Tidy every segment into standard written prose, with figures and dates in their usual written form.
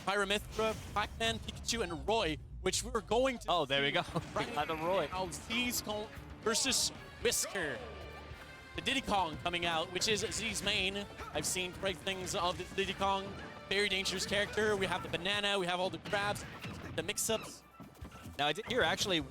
Pyramithra, Pac-Man, Pikachu, and Roy, which we're going to Oh, there we go. right Got the Roy. now. Z's versus Whisker. The Diddy Kong coming out, which is Z's main. I've seen great things of the Diddy Kong. Very dangerous character. We have the banana, we have all the crabs, the mix-ups. Now, I did hear actually,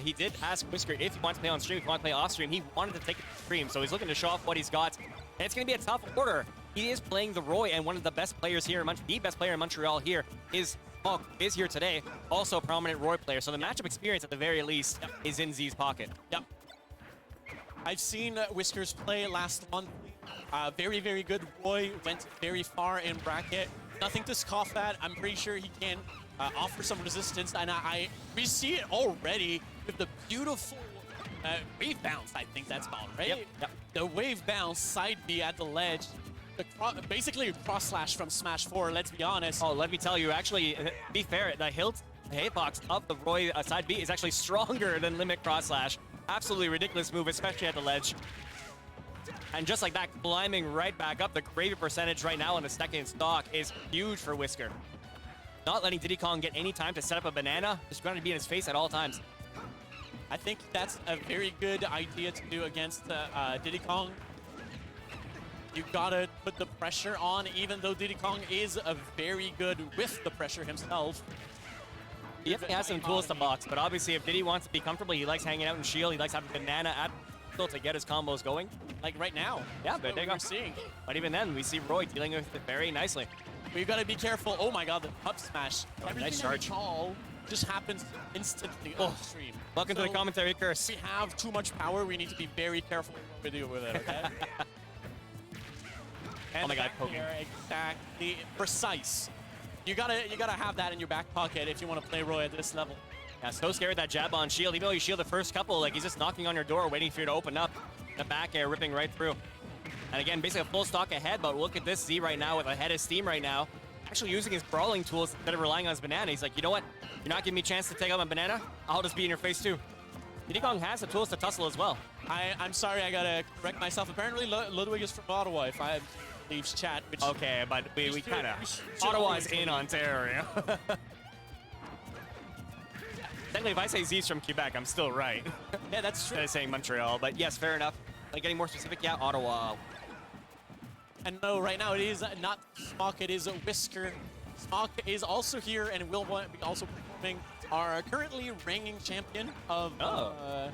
he did ask Whisker if he wants to play on stream, if he wants to play off stream. He wanted to take it to stream, so he's looking to show off what he's got. And it's going to be a tough order. He is playing the Roy, and one of the best players here, the best player in Montreal here is Hawk, is here today. Also a prominent Roy player, so the matchup experience at the very least is in Z's pocket. Yep. I've seen Whiskers play last month. Very, very good. Roy went very far in bracket. Nothing to scoff at. I'm pretty sure he can offer some resistance, and we see it already with the beautiful wave bounce, I think that's called, right? Yep. The wave bounce, side B at the ledge. Basically a cross slash from Smash 4, let's be honest. Oh, let me tell you, actually, be fair, the hitbox of the Roy side B is actually stronger than Limit Cross Slash. Absolutely ridiculous move, especially at the ledge. And just like that, climbing right back up, the gravy percentage right now on the second stock is huge for Whisker. Not letting Diddy Kong get any time to set up a banana, just going to be in his face at all times. I think that's a very good idea to do against Diddy Kong. You gotta put the pressure on, even though Diddy Kong is very good with the pressure himself. He definitely has some tools to box, but obviously if Diddy wants to be comfortable, he likes hanging out in shield, he likes having banana at to get his combos going. Like right now. Yeah, but there you go. We're seeing. But even then, we see Roy dealing with it very nicely. But you gotta be careful. Oh my god, the up smash. Everything nice charge. Call just happens instantly on stream. Welcome to the commentary curse. If we have too much power, we need to be very careful what we do with it, okay? Oh my god, poking. Exactly precise. You gotta have that in your back pocket if you want to play Roy at this level. Yeah, so scared with that jab on shield. Even though you shield the first couple, like he's just knocking on your door, waiting for you to open up. The back air ripping right through. And again, basically a full stock ahead, but look at this Z right now with a head of steam right now. Actually using his brawling tools instead of relying on his banana. He's like, you know what? You're not giving me a chance to take out my banana? I'll just be in your face too. Diddy Kong has the tools to tussle as well. I'm sorry, I gotta correct myself. Apparently Ludwig is from Ottawa, if I leaves chat. Which okay, but we kind of... Ottawa's in Ontario. Technically, if I say Z's from Quebec, I'm still right. Yeah, that's true. Instead of saying Montreal, but yes, fair enough. Like getting more specific, yeah, Ottawa. And no, right now it is not Smock, it is a Whisker. Smock is also here and will be also performing our currently reigning champion of... Oh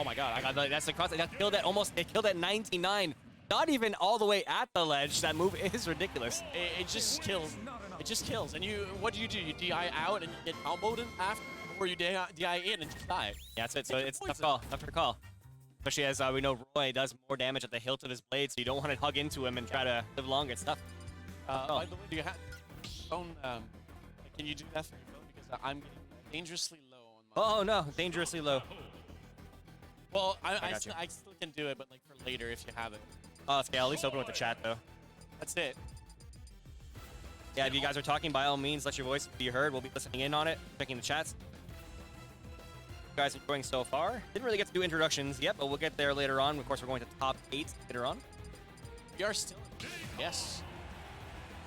my god, that's the cross. That killed at almost, it killed at 99. Not even all the way at the ledge. That move is ridiculous. It just kills. It just kills. And what do? You DI out and you get comboed in after, or you DI in and just die. Yeah, that's it. So it's tough call. Tough to call. Especially as we know Roy does more damage at the hilt of his blade, so you don't want to hug into him and try to live long. It's tough. By the way, do you have phone? Can you do that for your phone? Because I'm getting dangerously low on my. Oh no, dangerously low. Well, I still can do it, but like for later if you have it. Oh, okay. I'll at least open with the chat though. That's it. Yeah, if you guys are talking, by all means, let your voice be heard. We'll be listening in on it, checking the chats. You guys enjoying so far? Didn't really get to do introductions yet, but we'll get there later on. Of course, we're going to top 8 later on. We are still. Yes.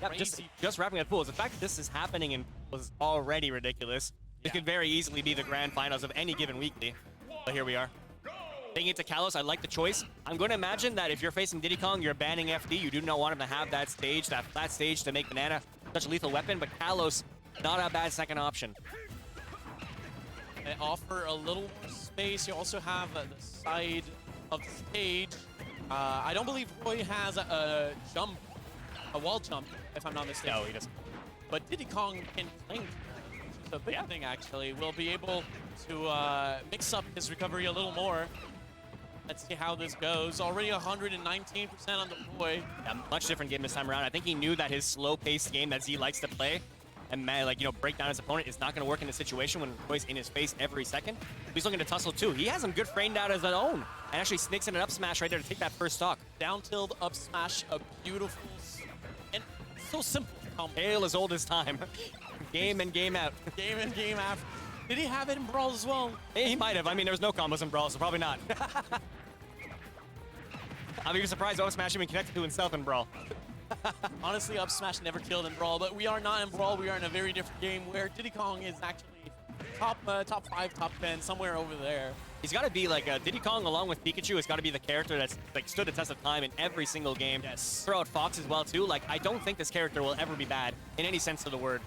Yep, just wrapping up pools. The fact that this is happening in was already ridiculous. It could very easily be the grand finals of any given weekly. But here we are. Taking it to Kalos, I like the choice. I'm going to imagine that if you're facing Diddy Kong, you're banning FD. You do not want him to have that stage, that flat stage to make Banana such a lethal weapon, but Kalos, not a bad second option. They offer a little more space. You also have the side of the stage. I don't believe Roy has a wall jump, if I'm not mistaken. No, he doesn't. But Diddy Kong can cling. Which is a big thing, actually. We'll be able to mix up his recovery a little more. Let's see how this goes. Already 119% on the Roy. Yeah, much different game this time around. I think he knew that his slow-paced game that Z likes to play and break down his opponent is not going to work in a situation when Roy's in his face every second. He's looking to tussle too. He has him good framed out as his own and actually sneaks in an up smash right there to take that first stock. Down tilt, up smash, a beautiful and so simple combo. Tale as old as time. Game in, game out. Game in, game out. Did he have it in Brawl as well? He might have. I mean, there was no combos in Brawl, so probably not. I'll be surprised up smash even connected to himself in Brawl. Honestly, up smash never killed in Brawl, but we are not in Brawl. We are in a very different game where Diddy Kong is actually top 5, top 10, somewhere over there. He's got to be like Diddy Kong along with Pikachu has got to be the character that's like stood the test of time in every single game. Yes. Throw out Fox as well too. Like I don't think this character will ever be bad in any sense of the word.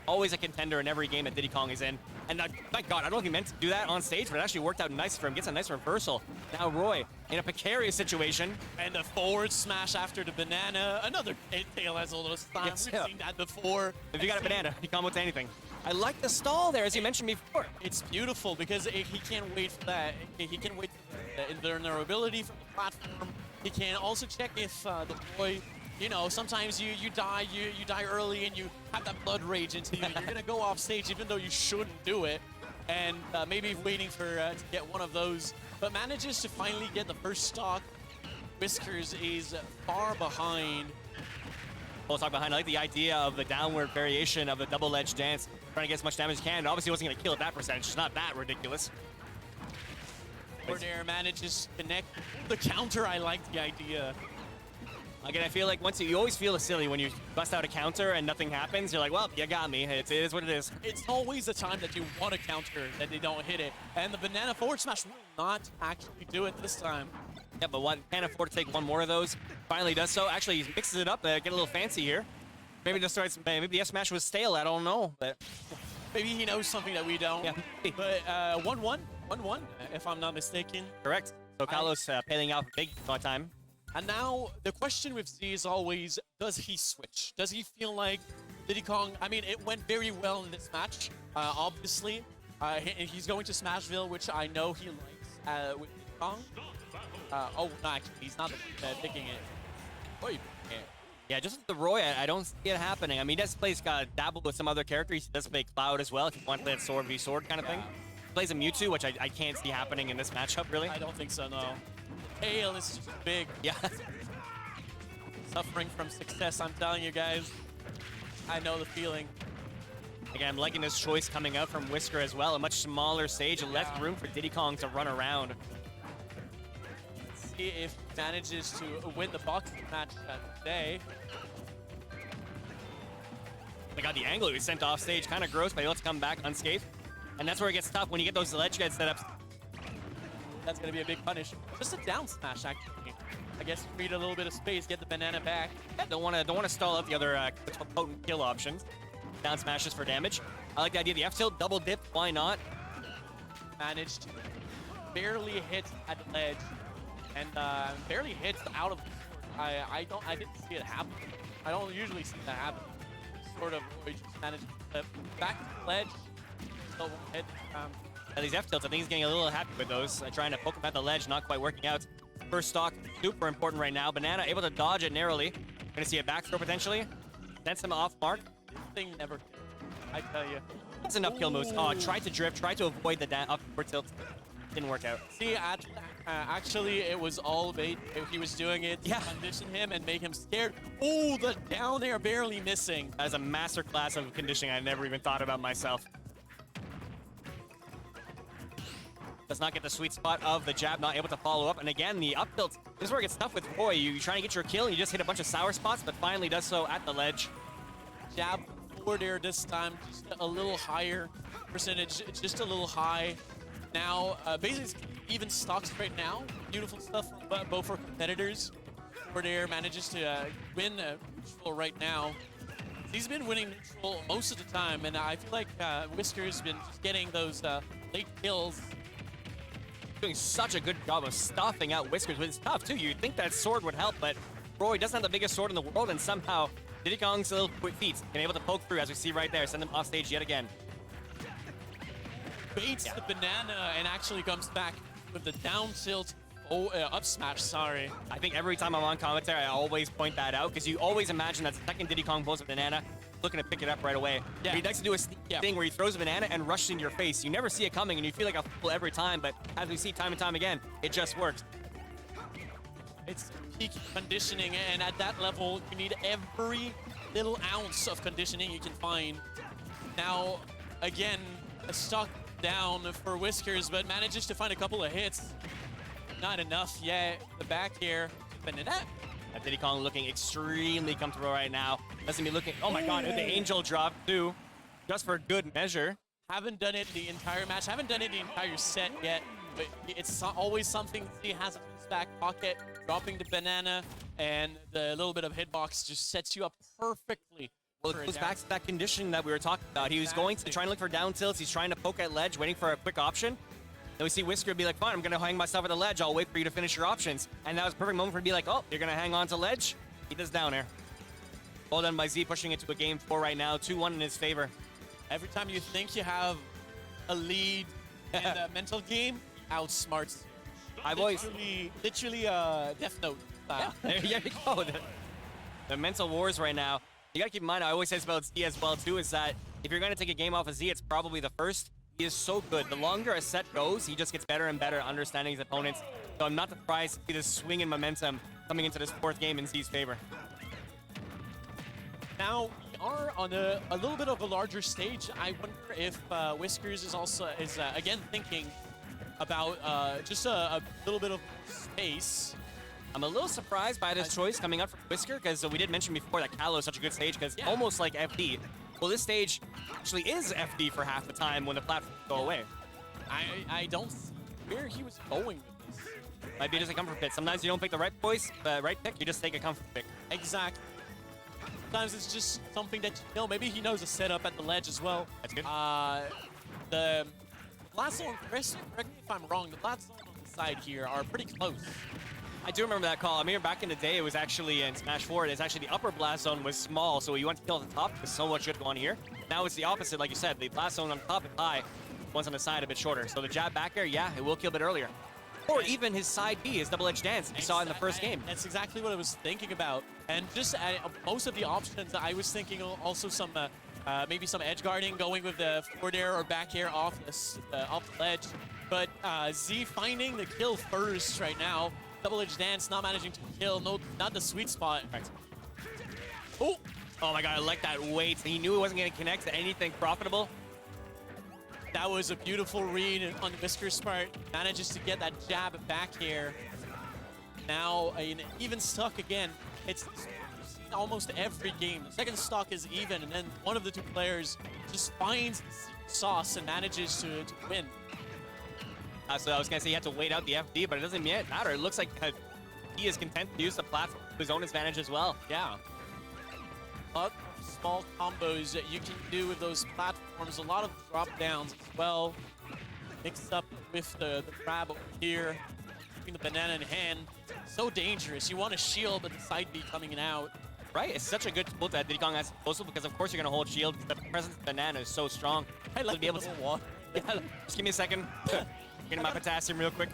Always a contender in every game that Diddy Kong is in. And my God, I don't know if he meant to do that on stage, but it actually worked out nice for him. Gets a nice reversal. Now Roy in a precarious situation. And the forward smash after the banana. Another tail as all those times. Yes, We've yeah. seen that before. If you got a banana, you combo to anything. I like the stall there, as you mentioned before. It's beautiful because he can't wait for that. He can wait for the invulnerability from the platform. He can also check if the boy, you know, sometimes you die early and you have that blood rage into you. You're gonna go off stage even though you shouldn't do it, and maybe waiting for to get one of those, but manages to finally get the first stock. Whiskers is far behind. We'll talk behind. I like the idea of the downward variation of the double-edged dance, trying to get as much damage as he can. Obviously, wasn't going to kill at that percentage. It's not that ridiculous. Cordair manages to connect the counter. I like the idea. Again, I feel like once you always feel silly when you bust out a counter and nothing happens. You're like, well, you got me. It is what it is. It's always the time that you want to counter that they don't hit it, and the banana forward smash will not actually do it this time. Yeah, but one can't afford to take one more of those. Finally does so. Actually, he mixes it up, get a little fancy here. Maybe just starts. Maybe the F smash was stale. I don't know, but Maybe he knows something that we don't. Yeah. But 1-1, if I'm not mistaken. correct. So Carlos paying out big time. And now the question with Z is always, does he switch? Does he feel like Diddy Kong? I mean, it went very well in this match, obviously. He's going to Smashville, which I know he likes with Diddy Kong. Oh, no, actually, he's not picking it. Oy, yeah. Yeah, just with the Roy, I don't see it happening. I mean, he does play dabble with some other characters. He does play Cloud as well, if you want to play that sword v sword kind of thing. He plays a Mewtwo, which I can't see happening in this matchup, really. I don't think so, no. Tail is just big. Yeah. Suffering from success, I'm telling you guys. I know the feeling. Again, I'm liking this choice coming out from Whisker as well. A much smaller stage and less room for Diddy Kong to run around. Let's see if he manages to win the boxing match today. Oh my God, the angle he was sent off stage, kind of gross, but he lets come back unscathed. And that's where it gets tough when you get those ledge guide setups. That's going to be a big punish. Just a down smash, actually. I guess create a little bit of space, get the banana back. Yeah, don't want to stall out the other potent kill options. Down smashes for damage. I like the idea of the F tilt, double dip, why not? Managed to barely hit at the ledge and barely hits out of the sword. I didn't see it happen. I don't usually see that happen. Sort of, we just managed to flip back to the ledge. Still won't hit. And these F tilts, I think he's getting a little happy with those. Trying to poke him at the ledge, not quite working out. First stock, super important right now. Banana able to dodge it narrowly. Gonna see a back throw potentially. Sends him off mark. This thing never, I tell you. That's enough kill moves. Oh, tried to drift, tried to avoid the upward tilt. Didn't work out. See, actually, it was all bait. He was doing it to Yeah. condition him and make him scared. Oh, the down air barely missing. That is a master class of conditioning I never even thought about myself. Does not get the sweet spot of the jab, not able to follow up. And again, the up tilt. This is where it gets tough with Roy. You're trying to get your kill, and you just hit a bunch of sour spots, but finally does so at the ledge. Jab forward air this time, just a little higher percentage, just a little high. Now, basically, even stocks right now. Beautiful stuff, both for competitors. Forward air manages to win neutral right now. He's been winning neutral most of the time, and I feel like Whisker's been just getting those late kills. Doing such a good job of stuffing out Whiskers, but it's tough too. You'd think that sword would help, but Roy doesn't have the biggest sword in the world, and somehow Diddy Kong's little quick feet been able to poke through, as we see right there, send them off stage yet again. Baits the banana and actually comes back with the down tilt. Oh, up smash, sorry. I think every time I'm on commentary, I always point that out, because you always imagine that the second Diddy Kong pulls a banana, looking to pick it up right away. Yeah. But he likes to do a sneak thing where he throws a banana and rushes into your face. You never see it coming, and you feel like a fool every time, but as we see time and time again, it just works. It's peak conditioning, and at that level, you need every little ounce of conditioning you can find. Now, again, a stock down for Whiskers, but manages to find a couple of hits. Not enough yet. The back here, banana. Diddy Kong looking extremely comfortable right now. Doesn't be looking. Oh my God, the angel drop too, just for good measure. Haven't done it the entire match. Haven't done it the entire set yet. But it's always something he has in his back pocket. Dropping the banana and the little bit of hitbox just sets you up perfectly. Well, it goes back to that condition that we were talking about. He was going to try and look for down tilts. He's trying to poke at ledge, waiting for a quick option. Then we see Whisker be like, fine, I'm going to hang myself at the ledge. I'll wait for you to finish your options. And that was a perfect moment for him to be like, oh, you're going to hang on to ledge? He does down air. Well done by Z, pushing it to a game 4 right now. 2-1 in his favor. Every time you think you have a lead in the mental game, outsmarts. I've always... Literally Death Note style. Yeah, there you go. The mental wars right now. You got to keep in mind, I always say this about Z as well, too, is that if you're going to take a game off of Z, it's probably the first. He is so good. The longer a set goes, he just gets better and better at understanding his opponents. So I'm not surprised to see this swing in momentum coming into this 4th game in Z's favor. Now, we are on a little bit of a larger stage. I wonder if Whiskers is also, again, thinking about just a little bit of space. I'm a little surprised by this choice coming up from Whisker, because we did mention before that Calo is such a good stage, because almost like FD. Well, this stage actually is FD for half the time when the platforms go away. I don't see where he was going with this. Might be just a comfort pick. Sometimes you don't pick the right choice, right pick, you just take a comfort pick. Exactly. Sometimes it's just something that you know. Maybe he knows a setup at the ledge as well. That's good. The blast zone, correct me if I'm wrong, the blast zone on the side here are pretty close. I do remember that call. I mean, back in the day, it was actually in Smash 4, it's actually the upper blast zone was small, so you want to kill at the top because so much good going here. Now it's the opposite, like you said. The blast zone on top is high, one's on the side a bit shorter. So the jab back air, yeah, it will kill a bit earlier. Or even his side B, his double-edged dance, you saw in the first game. That's exactly what I was thinking about. And just most of the options, I was thinking also some maybe some edge guarding, going with the forward air or back air off the ledge. But Z finding the kill first right now. Double-edged dance, not managing to kill. No, not the sweet spot. Right. Oh my God, I like that weight. He knew he wasn't going to connect to anything profitable. That was a beautiful read on Whisker's part. Manages to get that jab back here. Now, even stock again. It's almost every game. The second stock is even, and then one of the 2 players just finds the sauce and manages to win. So I was going to say he had to wait out the FD, but it doesn't yet matter. It looks like he is content to use the platform to his own advantage as well. Yeah. A lot of small combos that you can do with those platforms. A lot of drop downs as well. Mixed up with the grab over here. Keeping the banana in hand. So dangerous. You want a shield, but the side B coming in out. Right, it's such a good tool that Diddy Kong has disposal because of course you're going to hold shield because the presence of the banana is so strong. I like to be able to water. Yeah, just give me a second. Getting my potassium real quick.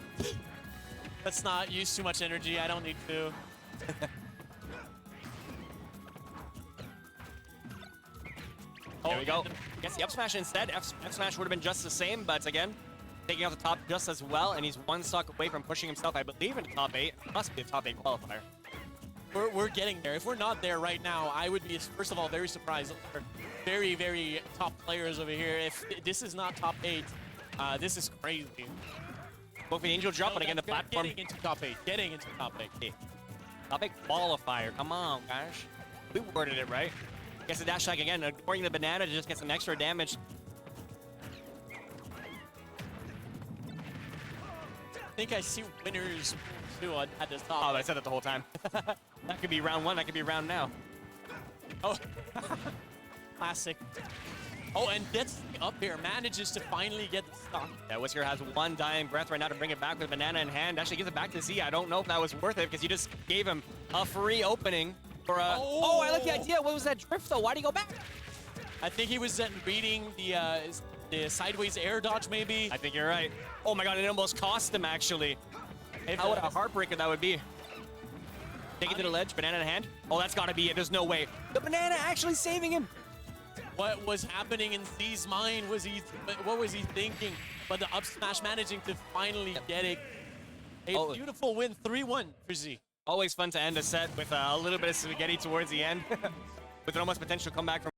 Let's not use too much energy. I don't need to. There we go. Gets the up smash instead. F smash would have been just the same, but again, taking out the top just as well, and he's 1 stock away from pushing himself, I believe, into top 8. Must be a top 8 qualifier. We're getting there. If we're not there right now, I would be, first of all, very surprised. We're very, very top players over here. If this is not top 8, this is crazy. Both the angel drop, but again, the platform. Getting into top 8. Getting into top 8. Top 8 qualifier. Come on, gosh. We worded it right. Gets the dash tag again, ignoring the banana to just get some extra damage. I think I see winners too at the top. Oh, I said that the whole time. That could be round 1. That could be round now. Oh, classic. Oh, and gets up here, manages to finally get the stock. Yeah, Whisker has 1 dying breath right now to bring it back with a banana in hand. Actually gives it back to Z. I don't know if that was worth it because you just gave him a free opening for a... Oh, I like the idea. What was that drift, though? Why'd he go back? I think he was reading the sideways air dodge, maybe. I think you're right. Oh, my God, it almost cost him, actually. What a heartbreaker that would be. Take it to the ledge, banana in hand. Oh, that's got to be it. There's no way. The banana actually saving him. What was happening in Z's mind? What was he thinking? But the up smash managing to finally get it. A beautiful win, 3-1 for Z. Always fun to end a set with a little bit of spaghetti towards the end. With an almost potential comeback from